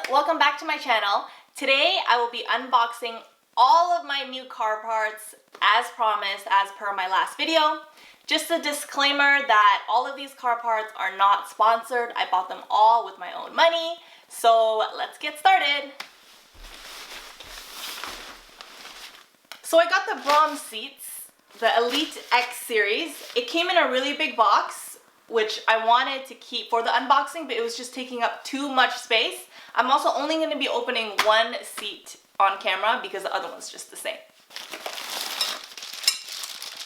welcome back to my channel. Today I will be unboxing all of my new car parts as promised, as per my last video. Just a disclaimer that all of these car parts are not sponsored. I bought them all with my own money. So let's get started. So I got the BRAUM seats, the Elite X series. It came in a really big box, which I wanted to keep for the unboxing, but it was just taking up too much space. I'm also only going to be opening one seat on camera because the other one's just the same.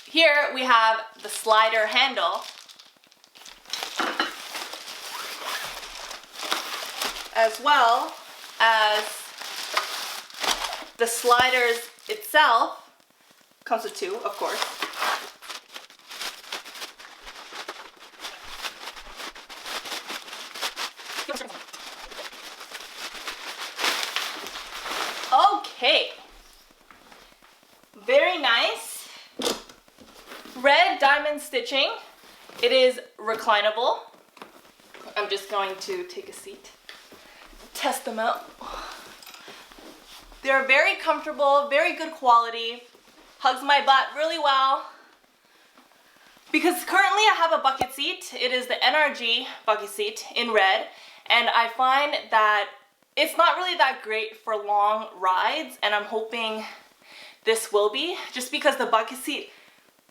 Here we have the slider handle, as well as the sliders itself. Comes with two, of course. Okay, very nice. Red diamond stitching. It is reclinable. I'm just going to take a seat, test them out. They're very comfortable, very good quality, hugs my butt really well. Because currently I have a bucket seat. It is the NRG bucket seat in red, and I find that it's not really that great for long rides, and I'm hoping this will be, just because the bucket seat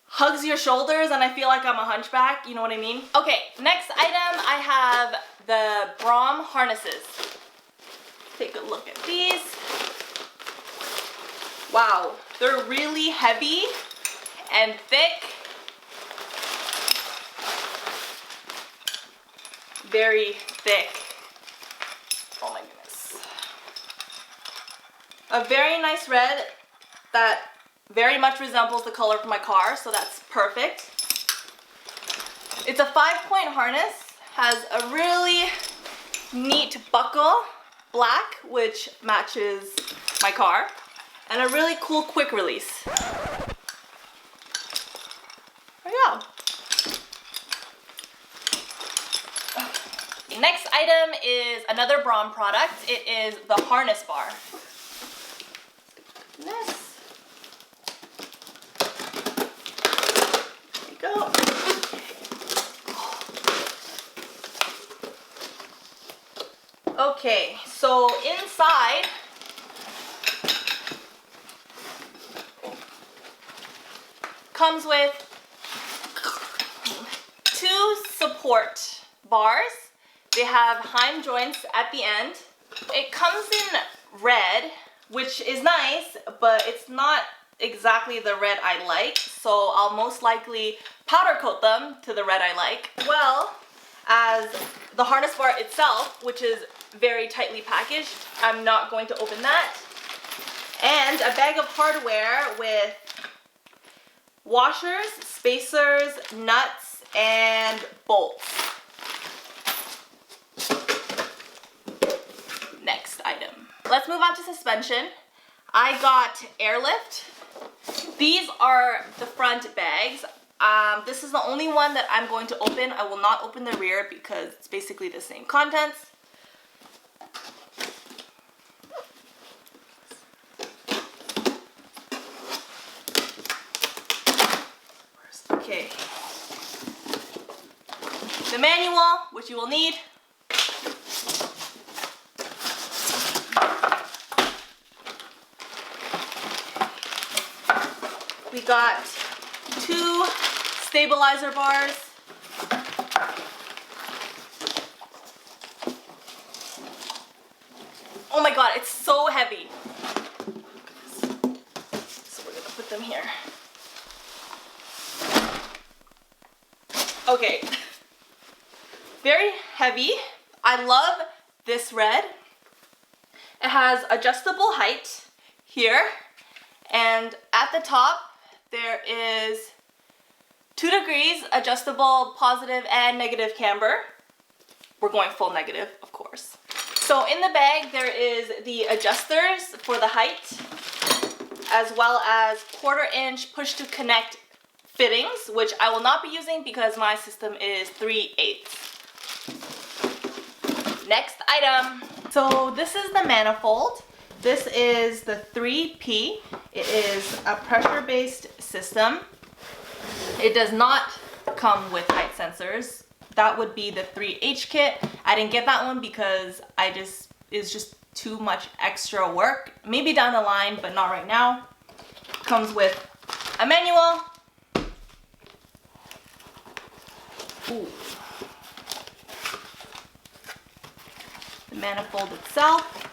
hugs your shoulders and I feel like I'm a hunchback, you know what I mean? Okay, next item, I have the BRAUM harnesses. Take a look at these. Wow, they're really heavy and thick. Very thick. Oh my goodness. A very nice red that very much resembles the color of my car, so that's perfect. It's a 5-point harness, has a really neat buckle, black, which matches my car, and a really cool quick release. There you go. Next item is another BRAUM product. It is the harness bar. There you go. Okay, so inside comes with 2 support bars. They have heim joints at the end. It comes in red, which is nice, but it's not exactly the red I like, so I'll most likely powder coat them to the red I like, as well as the harness bar itself, which is very tightly packaged. I'm not going to open that. And a bag of hardware with washers, spacers, nuts, and bolts. Next item. Let's move on to suspension. I got AIRLIFT. These are the front bags. This is the only one that I'm going to open. I will not open the rear because it's basically the same contents. Okay. The manual, which you will need. We got 2 stabilizer bars. Oh my god, it's so heavy. So we're gonna put them here. Okay. Very heavy. I love this red. It has adjustable height here, and at the top there is 2 degrees adjustable positive and negative camber. We're going full negative, of course. So in the bag there is the adjusters for the height, as well as 1/4-inch push to connect fittings, which I will not be using because my system is 3/8. Next item. So this is the manifold. This is the 3P. It is a pressure-based system. It does not come with height sensors. That would be the 3H kit. I didn't get that one because it's just too much extra work. Maybe down the line, but not right now. Comes with a manual. Ooh. The manifold itself.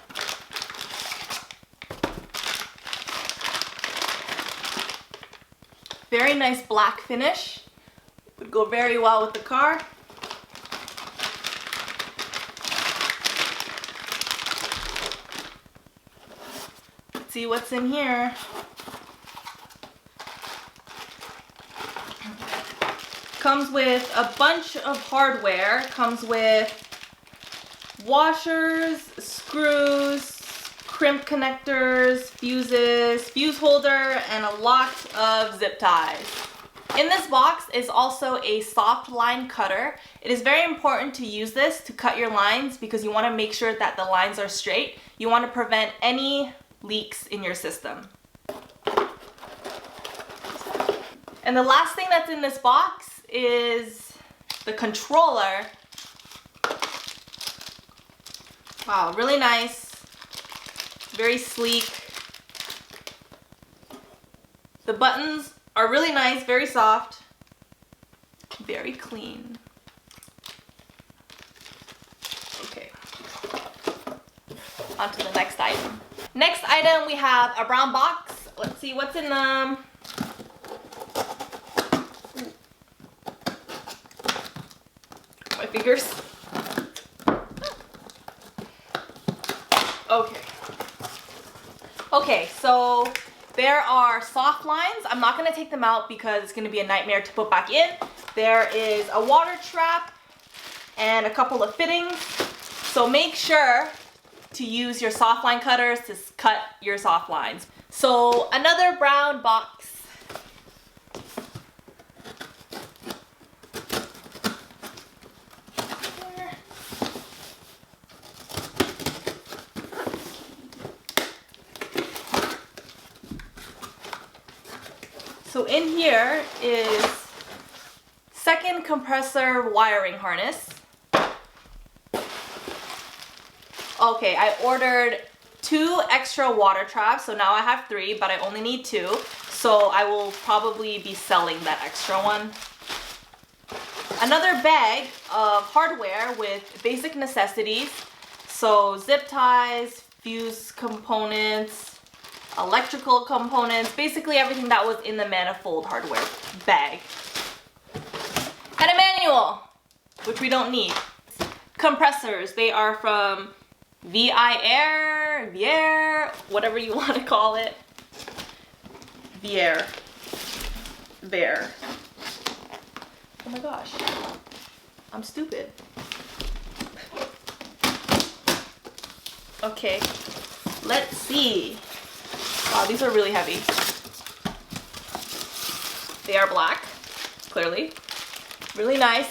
Very nice black finish. Would go very well with the car. Let's see what's in here. Comes with a bunch of hardware. Comes with washers, screws, crimp connectors, fuses, fuse holder, and a lot of zip ties. In this box is also a soft line cutter. It is very important to use this to cut your lines because you want to make sure that the lines are straight. You want to prevent any leaks in your system. And the last thing that's in this box is the controller. Wow, really nice, very sleek. The buttons are really nice, very soft, very clean. Okay, on to the next item. Next item, we have a brown box. Let's see what's in them. My fingers. Okay, so there are soft lines. I'm not gonna take them out because it's gonna be a nightmare to put back in. There is a water trap and a couple of fittings. So make sure to use your soft line cutters to cut your soft lines. So another brown box. So in here is second compressor wiring harness. Okay, I ordered 2 extra water traps, so now I have 3, but I only need 2. So I will probably be selling that extra one. Another bag of hardware with basic necessities. So zip ties, fuse components, electrical components, basically everything that was in the manifold hardware bag. And a manual, which we don't need. Compressors, they are from AIRLIFT, whatever you want to call it. AIRLIFT. Oh my gosh, I'm stupid. Okay, let's see. Wow, these are really heavy. They are black, clearly. Really nice.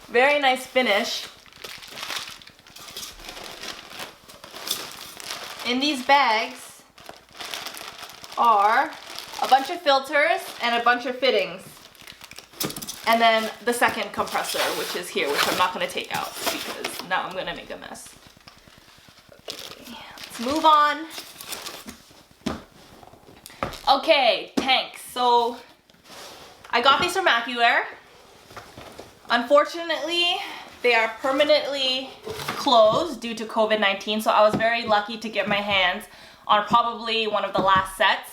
Very nice finish. In these bags are a bunch of filters and a bunch of fittings. And then the second compressor, which is here, which I'm not going to take out because now I'm going to make a mess. Okay, let's move on. Okay, tanks. So I got these from ACCUAIR. Unfortunately, they are permanently closed due to COVID-19, so I was very lucky to get my hands on probably one of the last sets.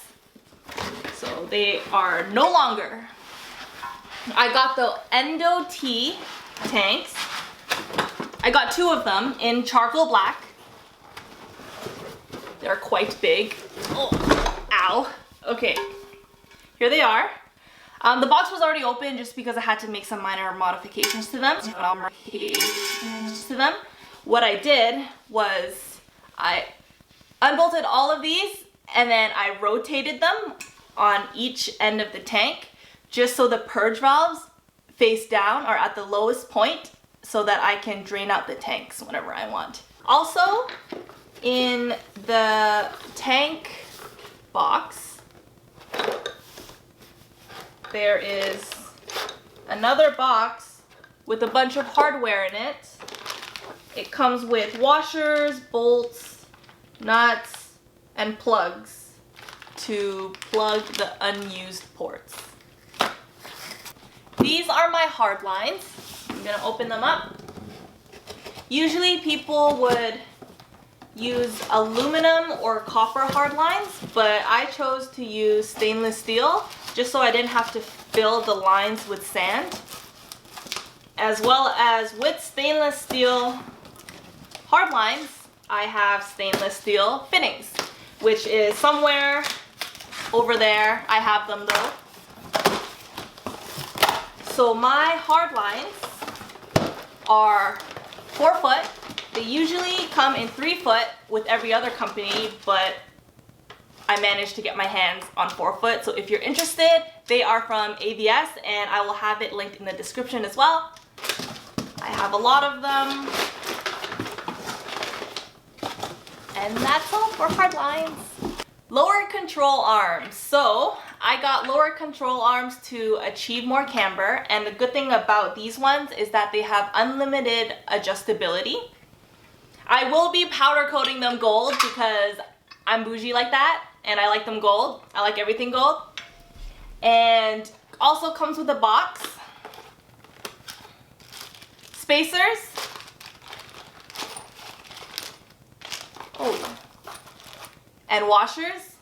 So they are no longer. I got the Endo T tanks. I got 2 of them in charcoal black. They're quite big. Oh, ow. Okay, here they are. The box was already open just because I had to make some minor modifications to them. What I did was I unbolted all of these and then I rotated them on each end of the tank just so the purge valves face down are at the lowest point so that I can drain out the tanks whenever I want. Also, in the tank box, there is another box with a bunch of hardware in it. It comes with washers, bolts, nuts, and plugs to plug the unused ports. These are my hard lines. I'm gonna open them up. Usually people would use aluminum or copper hard lines, but I chose to use stainless steel just so I didn't have to fill the lines with sand. As well as with stainless steel hard lines, I have stainless steel fittings, which is somewhere over there. I have them though. So my hard lines are 4 foot. They usually come in 3 foot with every other company, but I managed to get my hands on 4 foot. So if you're interested, they are from AVS and I will have it linked in the description as well. I have a lot of them. And that's all for hard lines. Lower control arms. So I got lower control arms to achieve more camber, and the good thing about these ones is that they have unlimited adjustability. I will be powder coating them gold because I'm bougie like that and I like them gold. I like everything gold. And also comes with a box. Spacers. Oh. And washers.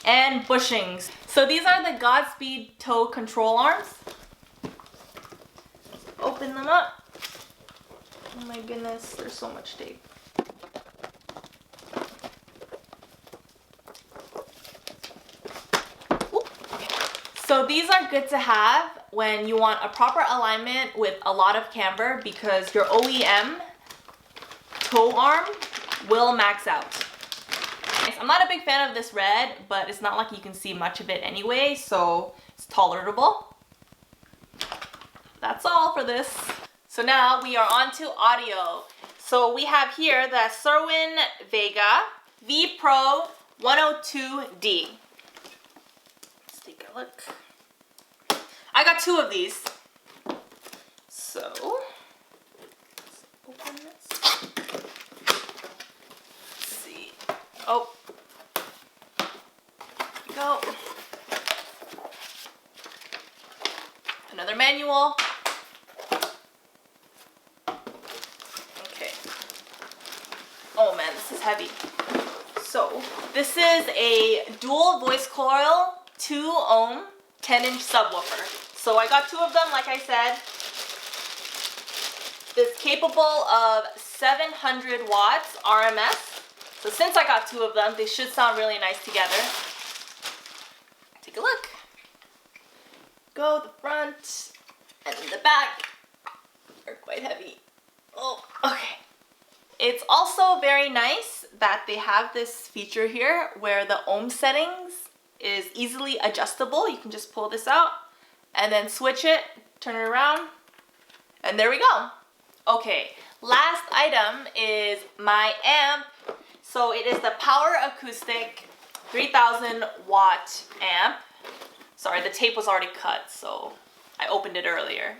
And bushings. So these are the Godspeed toe control arms. Open them up. Oh my goodness, there's so much tape. So these are good to have when you want a proper alignment with a lot of camber because your OEM toe arm will max out. I'm not a big fan of this red, but it's not like you can see much of it anyway, so it's tolerable. That's all for this. So now we are on to audio. So we have here the Serwin Vega V Pro 102D. Let's take a look. I got 2 of these. So, let's open this. Let's see. Oh. Here we go. Another manual. Okay. Oh man, this is heavy. So, this is a dual voice coil 2 ohm 10-inch subwoofer. So I got 2 of them, like I said. It's capable of 700 watts RMS. So since I got 2 of them, they should sound really nice together. Take a look. Go the front and the back are quite heavy. Oh, okay. It's also very nice that they have this feature here where the ohm settings is easily adjustable. You can just pull this out and then switch it, turn it around, and there we go. Okay, last item is my amp. So it is the Power Acoustic 3000 watt amp. Sorry, the tape was already cut, so I opened it earlier.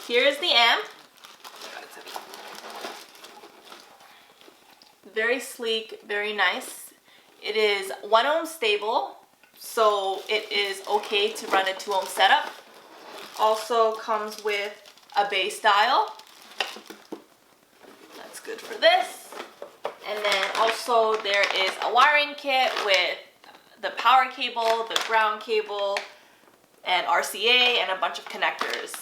Here's the amp. Very sleek, very nice. It is 1 ohm stable, so it is okay to run a 2 ohm setup. Also comes with a bass dial. That's good for this. And then also there is a wiring kit with the power cable, the ground cable, and RCA, and a bunch of connectors.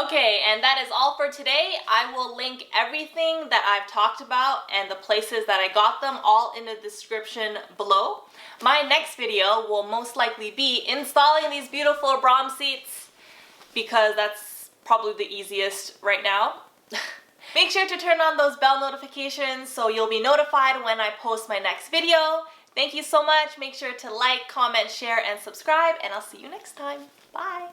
Okay, and that is all for today. I will link everything that I've talked about and the places that I got them all in the description below. My next video will most likely be installing these beautiful BRAUM seats because that's probably the easiest right now. Make sure to turn on those bell notifications so you'll be notified when I post my next video. Thank you so much. Make sure to like, comment, share, and subscribe, and I'll see you next time. Bye.